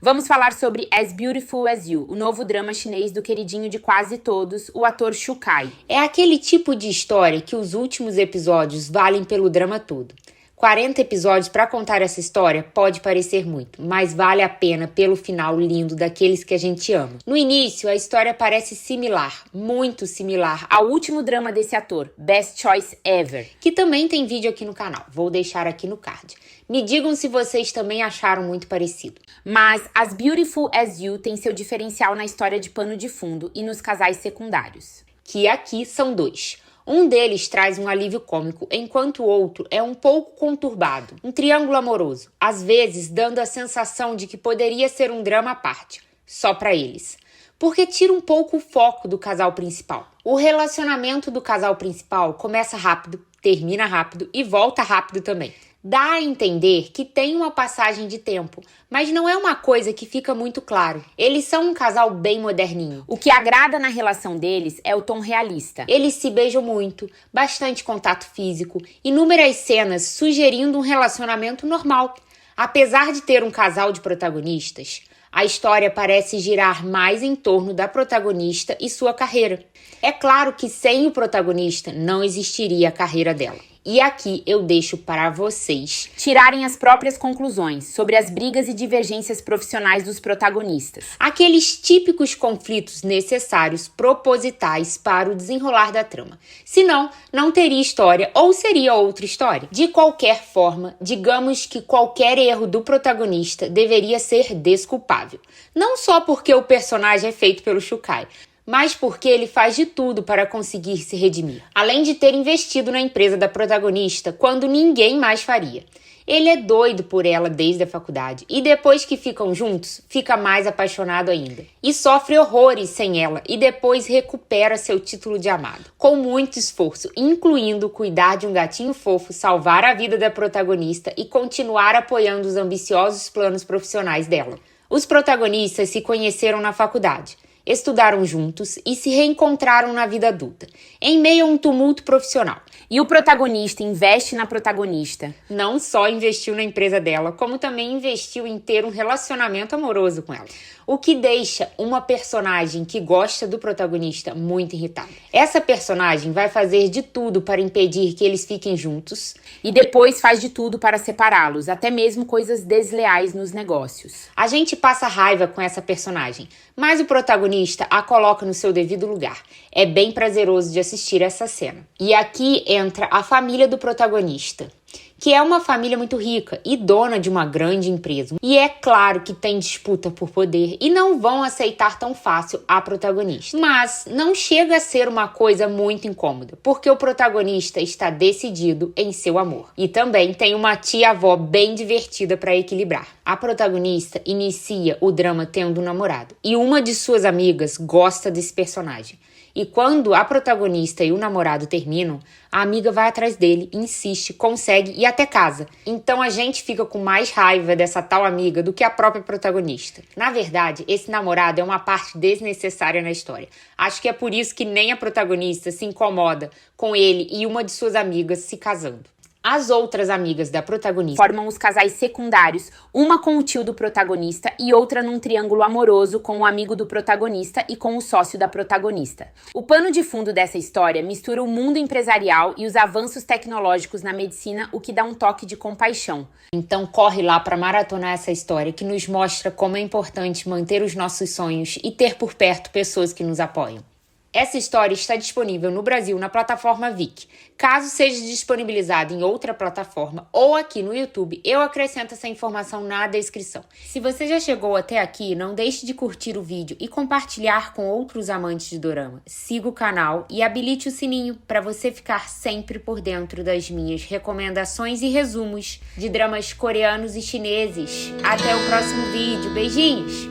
Vamos falar sobre As Beautiful as You, o novo drama chinês do queridinho de quase todos, o ator Shu Kai. É aquele tipo de história que os últimos episódios valem pelo drama todo. 40 episódios para contar essa história pode parecer muito, mas vale a pena pelo final lindo daqueles que a gente ama. No início, a história parece similar, muito similar ao último drama desse ator, Best Choice Ever, que também tem vídeo aqui no canal, vou deixar aqui no card. Me digam se vocês também acharam muito parecido. Mas As Beautiful as You tem seu diferencial na história de pano de fundo e nos casais secundários, que aqui são dois. Um deles traz um alívio cômico, enquanto o outro é um pouco conturbado. Um triângulo amoroso, às vezes dando a sensação de que poderia ser um drama à parte, só para eles. Porque tira um pouco o foco do casal principal. O relacionamento do casal principal começa rápido, termina rápido e volta rápido também. Dá a entender que tem uma passagem de tempo, mas não é uma coisa que fica muito claro. Eles são um casal bem moderninho. O que agrada na relação deles é o tom realista. Eles se beijam muito, bastante contato físico, inúmeras cenas sugerindo um relacionamento normal. Apesar de ter um casal de protagonistas, a história parece girar mais em torno da protagonista e sua carreira. É claro que sem o protagonista não existiria a carreira dela. E aqui eu deixo para vocês tirarem as próprias conclusões sobre as brigas e divergências profissionais dos protagonistas. Aqueles típicos conflitos necessários, propositais para o desenrolar da trama. Senão, não teria história ou seria outra história. De qualquer forma, digamos que qualquer erro do protagonista deveria ser desculpável. Não só porque o personagem é feito pelo Shu Kai, mas porque ele faz de tudo para conseguir se redimir. Além de ter investido na empresa da protagonista quando ninguém mais faria. Ele é doido por ela desde a faculdade e depois que ficam juntos, fica mais apaixonado ainda. E sofre horrores sem ela e depois recupera seu título de amado. Com muito esforço, incluindo cuidar de um gatinho fofo, salvar a vida da protagonista e continuar apoiando os ambiciosos planos profissionais dela. Os protagonistas se conheceram na faculdade. Estudaram juntos e se reencontraram na vida adulta, em meio a um tumulto profissional. E o protagonista investe na protagonista. Não só investiu na empresa dela, como também investiu em ter um relacionamento amoroso com ela. O que deixa uma personagem que gosta do protagonista muito irritada. Essa personagem vai fazer de tudo para impedir que eles fiquem juntos. E depois faz de tudo para separá-los, até mesmo coisas desleais nos negócios. A gente passa raiva com essa personagem, mas o protagonista a coloca no seu devido lugar. É bem prazeroso de assistir essa cena. E aqui entra a família do protagonista, que é uma família muito rica e dona de uma grande empresa. E é claro que tem disputa por poder e não vão aceitar tão fácil a protagonista. Mas não chega a ser uma coisa muito incômoda, porque o protagonista está decidido em seu amor. E também tem uma tia-avó bem divertida para equilibrar. A protagonista inicia o drama tendo um namorado, e uma de suas amigas gosta desse personagem. E quando a protagonista e o namorado terminam, a amiga vai atrás dele, insiste, consegue e até casa. Então a gente fica com mais raiva dessa tal amiga do que a própria protagonista. Na verdade, esse namorado é uma parte desnecessária na história. Acho que é por isso que nem a protagonista se incomoda com ele e uma de suas amigas se casando. As outras amigas da protagonista formam os casais secundários, uma com o tio do protagonista e outra num triângulo amoroso com o amigo do protagonista e com o sócio da protagonista. O pano de fundo dessa história mistura o mundo empresarial e os avanços tecnológicos na medicina, o que dá um toque de compaixão. Então corre lá para maratonar essa história que nos mostra como é importante manter os nossos sonhos e ter por perto pessoas que nos apoiam. Essa história está disponível no Brasil na plataforma Viki. Caso seja disponibilizada em outra plataforma ou aqui no YouTube, eu acrescento essa informação na descrição. Se você já chegou até aqui, não deixe de curtir o vídeo e compartilhar com outros amantes de dorama. Siga o canal e habilite o sininho para você ficar sempre por dentro das minhas recomendações e resumos de dramas coreanos e chineses. Até o próximo vídeo. Beijinhos!